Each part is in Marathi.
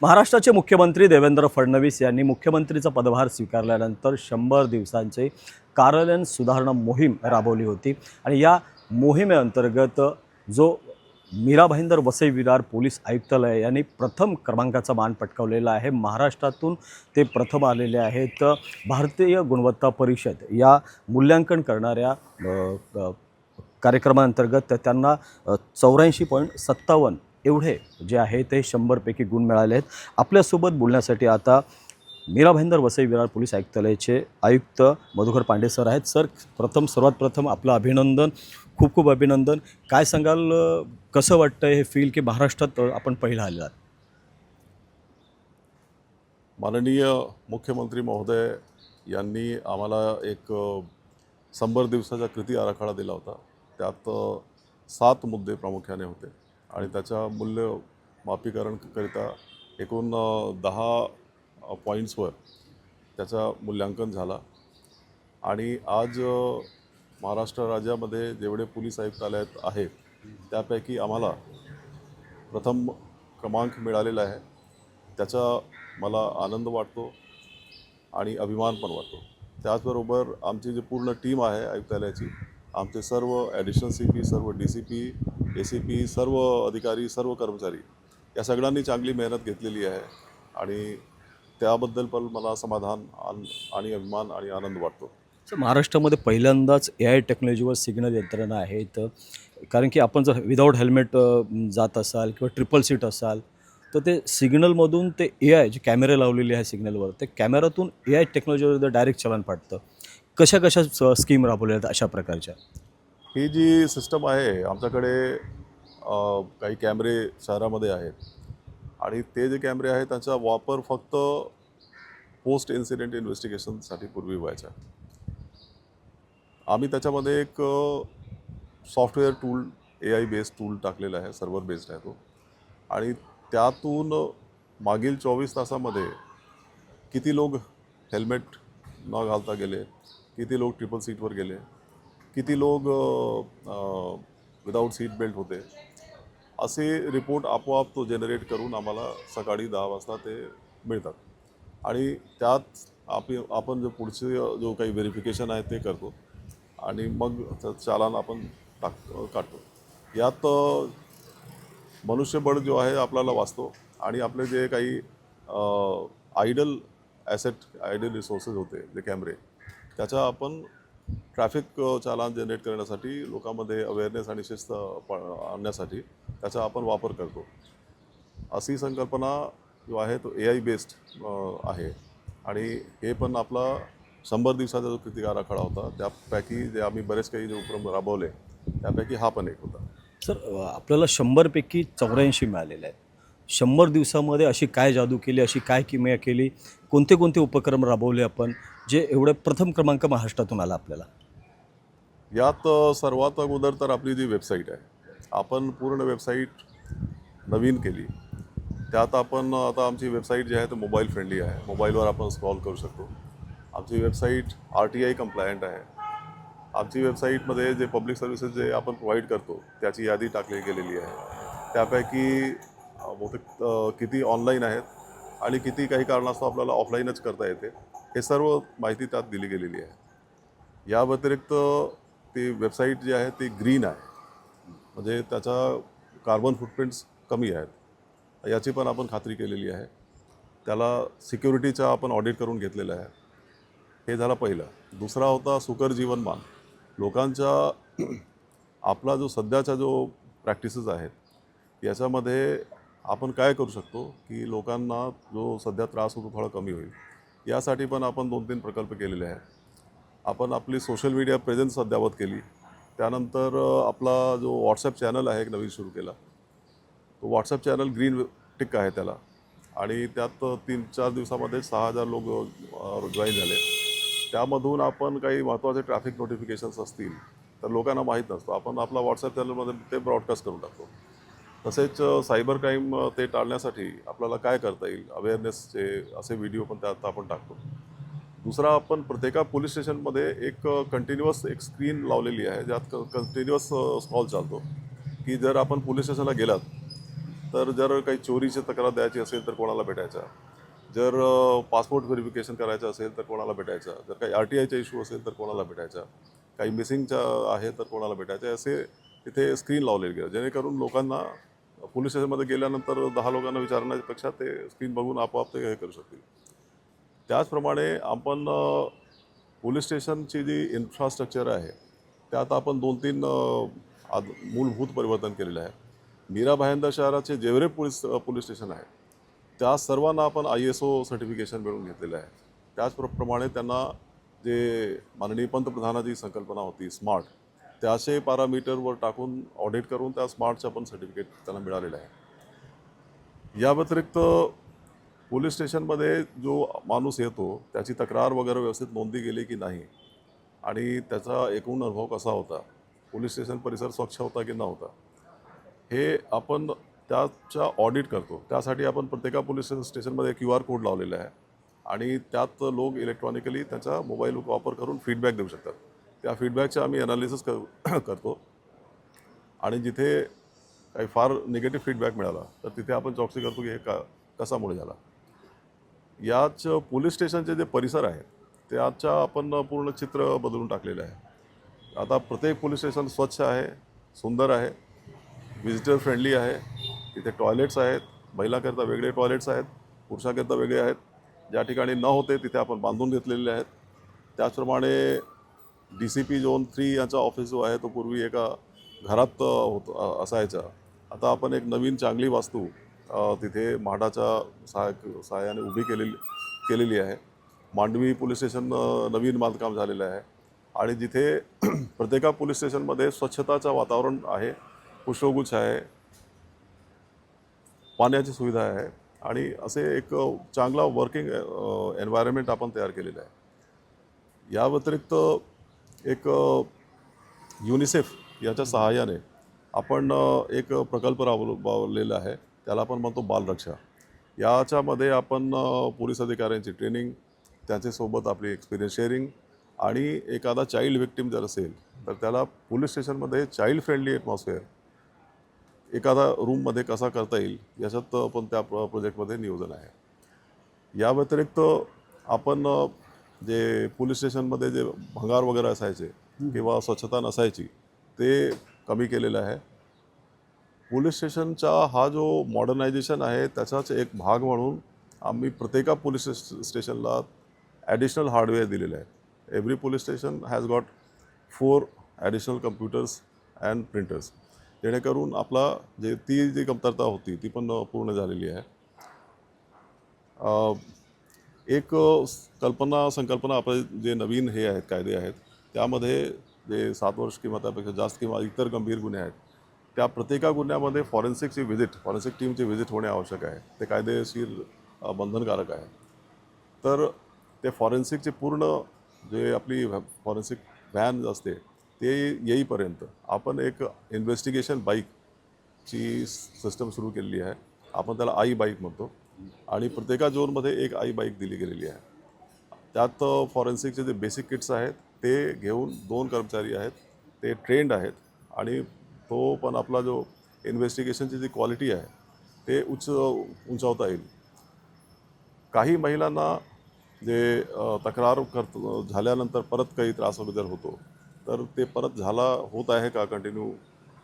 महाराष्ट्राचे मुख्यमंत्री देवेंद्र फडणवीस यांनी मुख्यमंत्रीचा पदभार स्वीकारल्यानंतर 100 दिवसांचे कार्यालयीन सुधारणा मोहीम राबवली होती आणि या मोहिमेअंतर्गत जो मीरा भाईंदर वसई विरार पोलीस आयुक्तालय यांनी प्रथम क्रमांकाचा मान पटकावलेला आहे। महाराष्ट्रातून ते प्रथम आलेले आहेत। भारतीय गुणवत्ता परिषद या मूल्यांकन करणाऱ्या कार्यक्रमाअंतर्गत त्यांना 84.57 एवढे जे आहे ते 100 पैकी गुण मिळाले आहेत। आपल्यासोबत बोलण्यासाठी आता मीरा भाईंदर वसई विरार पोलीस आयुक्तालयाचे आयुक्त मधुकर पांडे सर आहेत। सर, सर्वात प्रथम आपलं अभिनंदन, खूप खूप अभिनंदन। काय सांगाल, कसं वाटतं हे फील की महाराष्ट्रात आपण पहिला आलेला? माननीय मुख्यमंत्री महोदय यांनी आम्हाला एक 100 दिवसाचा कृती आराखडा दिला होता। त्यात 7 मुद्दे प्रामुख्याने होते आणि त्याच्या मूल्यमापीकरणकरिता एकूण 10 पॉईंट्सवर त्याचा मूल्यांकन झाला आणि आज महाराष्ट्र राज्यामध्ये जेवढे पोलीस आयुक्तालयात आहेत त्यापैकी आम्हाला प्रथम क्रमांक मिळालेला आहे। त्याचा मला आनंद वाटतो आणि अभिमान पण वाटतो। त्याचबरोबर आमची जी पूर्ण टीम आहे आयुक्तालयाची, आमचे सर्व ॲडिशनल CP, सर्व DCP, ACP, सर्व अधिकारी, सर्व कर्मचारी या सगळ्यांनी चांगली मेहनत घेतलेली आहे आणि त्याबद्दल पण मला समाधान आणि अभिमान आणि आनंद वाटतो। महाराष्ट्रामध्ये पहिल्यांदाच AI टेक्नॉलॉजीवर सिग्नल यंत्रणा आहे। तर कारण की आपण जर विदाऊट हेल्मेट जात असाल किंवा ट्रिपल सीट असाल तर ते सिग्नलमधून ते AI जे कॅमेरे लावलेले आहे सिग्नलवर, ते कॅमेऱ्यातून AI टेक्नॉलॉजीवर डायरेक्ट चलन पाडतं। कशा स्कीम राबवल्या आहेत अशा प्रकारच्या? ही जी सिस्टम आहे आमच्याकडे काही कॅमेरे शहरामध्ये आहेत आणि ते जे कॅमेरे आहेत त्याचा वापर फक्त पोस्ट इन्सिडेंट इन्व्हेस्टिगेशनसाठी पूर्वी व्हायचा। आम्ही त्याच्यामध्ये एक software tool, AI based tool टाकलेला आहे, सर्व्हर बेस्ड आहे तो, आणि त्यातून मागील 24 तासामध्ये किती लोक हेल्मेट न घालता गेले, किती लोक ट्रिपल सीटवर गेले, किती लोक विदाऊट सीट बेल्ट होते, असे रिपोर्ट आपोआप तो जनरेट करून आम्हाला सकाळी 10 वाजता ते मिळतात आणि त्यात आपण जो पुढचे जो काही व्हेरिफिकेशन आहे ते करतो आणि मग चालान आपण काढतो। यात मनुष्यबळ जो आहे आपल्याला वाचतो आणि आपले जे काही आयडल ॲसेट, आयडल रिसोर्सेस होते जे कॅमेरे, त्याचा आपण ट्रॅफिक चालान जनरेट करण्यासाठी, लोकांमध्ये अवेअरनेस आणि शिस्त आणण्यासाठी त्याचा आपण वापर करतो। अशी संकल्पना जो आहे तो AI बेस्ड आहे आणि हे पण आपला 100 दिवसाचा जो कृती आराखडा होता त्यापैकी जे आम्ही बरेच काही जे उपक्रम राबवले त्यापैकी हा पण एक होता। सर, आपल्याला 100 पैकी 84 मिळालेले आहेत। 100 दिवसामध्ये अशी काय जादू केली, अशी काय किमया केली, कोणते कोणते उपक्रम राबवले आपण, जे एवढे प्रथम क्रमांक महाराष्ट्रातून आला आपल्याला? यात सर्वात अगोदर तर आपली जी वेबसाईट आहे, आपण पूर्ण वेबसाईट नवीन केली। त्यात आपण आता आमची वेबसाईट जी आहे तो मोबाईल फ्रेंडली आहे, मोबाईलवर आपण स्क्रॉल करू शकतो। आमची वेबसाईट RTI कंप्लायंट आहे। आमची वेबसाईटमध्ये जे पब्लिक सर्व्हिसेस जे आपण प्रोव्हाइड करतो त्याची यादी टाकली गेलेली आहे। त्यापैकी बहुतेक किती ऑनलाईन आहेत आणि किती काही कारणास्तव आपल्याला ऑफलाईनच करता येते, हे सर्व माहिती त्यात दिली गेलेली आहे। या व्यतिरिक्त ती वेबसाईट जी आहे ती ग्रीन आहे, म्हणजे त्याचा कार्बन फुटप्रिंट्स कमी आहेत याची पण आपण खात्री केलेली आहे। त्याला सिक्युरिटीचा आपण ऑडिट करून घेतलेलं आहे। हे झालं पहिलं। दुसरा होता सुकर जीवनमान। लोकांचा आपला जो सध्याचा जो प्रॅक्टिसेस आहेत याच्यामध्ये आपण काय करू शकतो की लोकांना जो सध्या त्रास होतो थोडा कमी होईल, यासाठी पण आपण 2-3 प्रकल्प केलेले आहेत। आपण आपली सोशल मीडिया प्रेझेन्स अद्ययावत केली। त्यानंतर आपला जो व्हॉट्सॲप चॅनल आहे एक नवीन सुरू केला, तो व्हॉट्सॲप चॅनल ग्रीन टिक आहे त्याला, आणि त्यात 3-4 दिवसामध्ये 6,000 लोक जॉईन झाले। त्यामधून आपण काही महत्त्वाचे ट्रॅफिक नोटिफिकेशन्स असतील तर लोकांना माहीत नसतो, आपण आपला व्हॉट्सॲप चॅनलमध्ये ते ब्रॉडकास्ट करून टाकतो। तसेच सायबर क्राईम ते टाळण्यासाठी आपल्याला काय करता येईल, अवेअरनेसचे असे व्हिडिओ पण त्यात आपण टाकतो। दुसरा, आपण प्रत्येक पोलीस स्टेशनमध्ये एक कंटिन्युअस एक स्क्रीन लावलेली आहे, ज्यात कंटिन्युअस स्क्रॉल चालतो की जर आपण पोलीस स्टेशनला गेलात तर जर काही चोरीची तक्रार द्यायची असेल तर कोणाला भेटायचा, जर पासपोर्ट व्हेरिफिकेशन करायचं असेल तर कोणाला भेटायचं, जर काही RTIचा इश्यू असेल तर कोणाला भेटायचा, काही मिसिंगच्या आहे तर कोणाला भेटायचे, असे तिथे स्क्रीन लावले गेले, जेणेकरून लोकांना पोलीस स्टेशनमध्ये गेल्यानंतर 10 लोकांना विचारण्यापेक्षा ते स्क्रीन बघून आपोआप ते हे करू शकतील. त्याचप्रमाणे आपण पोलीस स्टेशनची जी इन्फ्रास्ट्रक्चर आहे त्यात आपण 2-3 मूलभूत परिवर्तन केलेलं आहे. मीरा भाईंदर शहराचे जेवढे पोलीस स्टेशन आहे त्या सर्वांना आपण ISO सर्टिफिकेशन मिळवून घेतलेलं आहे. त्याचप्रमाणे त्यांना जे माननीय पंतप्रधानाची संकल्पना होती स्मार्ट, त्याचे पॅरामीटरवर टाकून ऑडिट करून त्या स्मार्टचं पण सर्टिफिकेट त्यांना मिळालेलं आहे. या व्यतिरिक्त पोलीस स्टेशनमध्ये जो माणूस येतो त्याची तक्रार वगैरे व्यवस्थित नोंदली गेली की नाही आणि त्याचा एकूण अनुभव कसा होता, पोलीस स्टेशन परिसर स्वच्छ होता की नव्हता, हे आपण त्याचा ऑडिट करतो. त्यासाठी आपण प्रत्येक पोलीस स्टेशनमध्ये QR कोड लावलेला आहे आणि त्यात लोक इलेक्ट्रॉनिकली त्याचा मोबाईल वापर करून फीडबॅक देऊ शकतात. त्या फीडबॅकचं आम्ही ॲनालिसिस करतो आणि जिथे काही फार निगेटिव्ह फीडबॅक मिळाला तर तिथे आपण चौकशी करतो की हे कशामुळे झाला. याच पोलीस स्टेशनचे जे परिसर आहे त्याच्या आपण पूर्ण चित्र बदलून टाकलेलं आहे. आता प्रत्येक पोलीस स्टेशन स्वच्छ आहे, सुंदर आहे, विजिटर फ्रेंडली आहे. तिथे टॉयलेट्स आहेत, महिलाकरता वेगळे टॉयलेट्स आहेत, पुरुषाकरता वेगळे आहेत. ज्या ठिकाणी न होते तिथे आपण बांधून घेतलेले आहेत. त्याचप्रमाणे DCP झोन 3 याचा ऑफिस जो आहे तो पूर्वी एका घरात असायचा. आता आपण एक नवीन चांगली वास्तू तिथे म्हाडाच्या सहाय्याने उभी केलेली आहे. मांडवी पोलीस स्टेशन नवीन बांधकाम झालेलं आहे आणि जिथे प्रत्येक पोलीस स्टेशनमध्ये स्वच्छताचं वातावरण आहे, पुष्पगुच्छ आहे, पाण्याची सुविधा आहे आणि असे एक चांगला वर्किंग एन्व्हायरमेंट आपण तयार केलेलं आहे. या व्यतिरिक्त एक युनिसेफ याच्या सहाय्याने आपण एक प्रकल्प राबवलेला आहे, त्याला आपण म्हणतो बालरक्षा. याच्यामध्ये आपण पोलीस अधिकाऱ्यांची ट्रेनिंग, त्याच्यासोबत आपली एक्सपिरियन्स शेअरिंग आणि एखादा चाइल्ड व्हिक्टीम जर असेल तर त्याला पोलीस स्टेशनमध्ये चाइल्ड फ्रेंडली ॲटमॉस्फिअर एखादा रूममध्ये कसा करता येईल याच्यात पण त्या प्रोजेक्टमध्ये नियोजन आहे. या व्यतिरिक्त आपण जे पोलीस स्टेशनमध्ये जे भंगार वगैरे असायचे किंवा स्वच्छता नसायची ते कमी केलेलं आहे. पोलीस स्टेशनचा हा जो मॉडर्नायझेशन आहे त्याचाच एक भाग म्हणून आम्ही प्रत्येक पोलीस स्टेशनला ॲडिशनल हार्डवेअर दिलेलं आहे. Every police station has got 4 additional computers and printers, जेणेकरून आपला जी कमतरता होती ती पण पूर्ण झालेली आहे. एक संकल्पना आपले जे नवीन हे आहेत कायदे आहेत त्यामध्ये जे 7 वर्ष किंवा त्यापेक्षा जास्त किंवा इतर गंभीर गुन्हे आहेत त्या प्रत्येक गुन्ह्यामध्ये फॉरेन्सिक टीमची व्हिजिट होणे आवश्यक आहे. ते कायदेशीर बंधनकारक आहे. तर ते फॉरेन्सिकचे पूर्ण जे आपली फॉरेन्सिक व्हॅन असते ते येईपर्यंत आपण एक इन्व्हेस्टिगेशन बाईकची सिस्टम सुरू केलेली आहे. आपण त्याला आई बाईक म्हणतो आणि प्रत्येक झोनमध्ये एक आई बाईक दिली गेलेली आहे. त्यात फॉरेन्सिकचे जे बेसिक किट्स आहेत ते घेऊन 2 कर्मचारी आहेत, ते ट्रेंड आहेत आणि तो पण आपला जो इन्व्हेस्टिगेशनची जी क्वालिटी आहे ते उंचावता येईल. काही महिलांना जे तक्रार झाल्यानंतर परत काही त्रास वगैरे होतो तर ते परत होत आहे का कंटिन्यू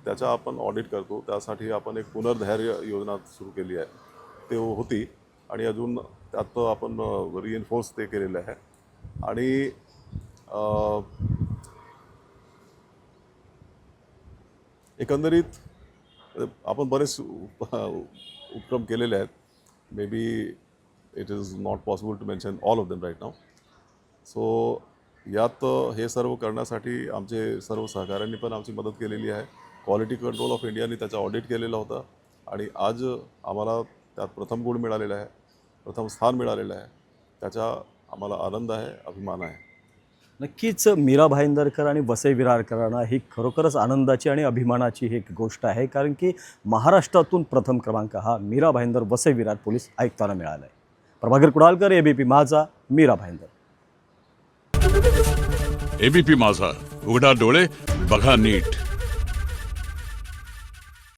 त्याचा आपण ऑडिट करतो. त्यासाठी आपण एक पुनर्धैर्य योजना सुरू केली आहे. ते होती आणि अजून त्यात आपण रिइन्फोर्स ते केलेलं आहे. आणि एकंदरीत आपण बरेच उपक्रम केलेले आहेत. May be it is not possible to mention all of them right now. So यात हे सर्व करण्यासाठी आमचे सर्व सहकाऱ्यांनी पण आमची मदत केलेली आहे. क्वालिटी कंट्रोल ऑफ इंडियाने त्याचा ऑडिट केलेला होता आणि आज आम्हाला त्यात प्रथम गुण मिळालेला आहे, प्रथम स्थान मिळालेलं आहे. त्याचा आम्हाला आनंद आहे, अभिमान आहे. नक्कीच मीरा भाईंदरकर आणि वसई विरारकरांना ही खरोखरच आनंदाची आणि अभिमानाची एक गोष्ट आहे, कारण की महाराष्ट्रातून प्रथम क्रमांक हा मीरा भाईंदर वसई विरार पोलीस आयुक्तांना मिळाला आहे. प्रभाकर कुडालकर, ABP माझा, मीरा भाईंदर. ABP माझा, उघडा डोळे बघा नीट.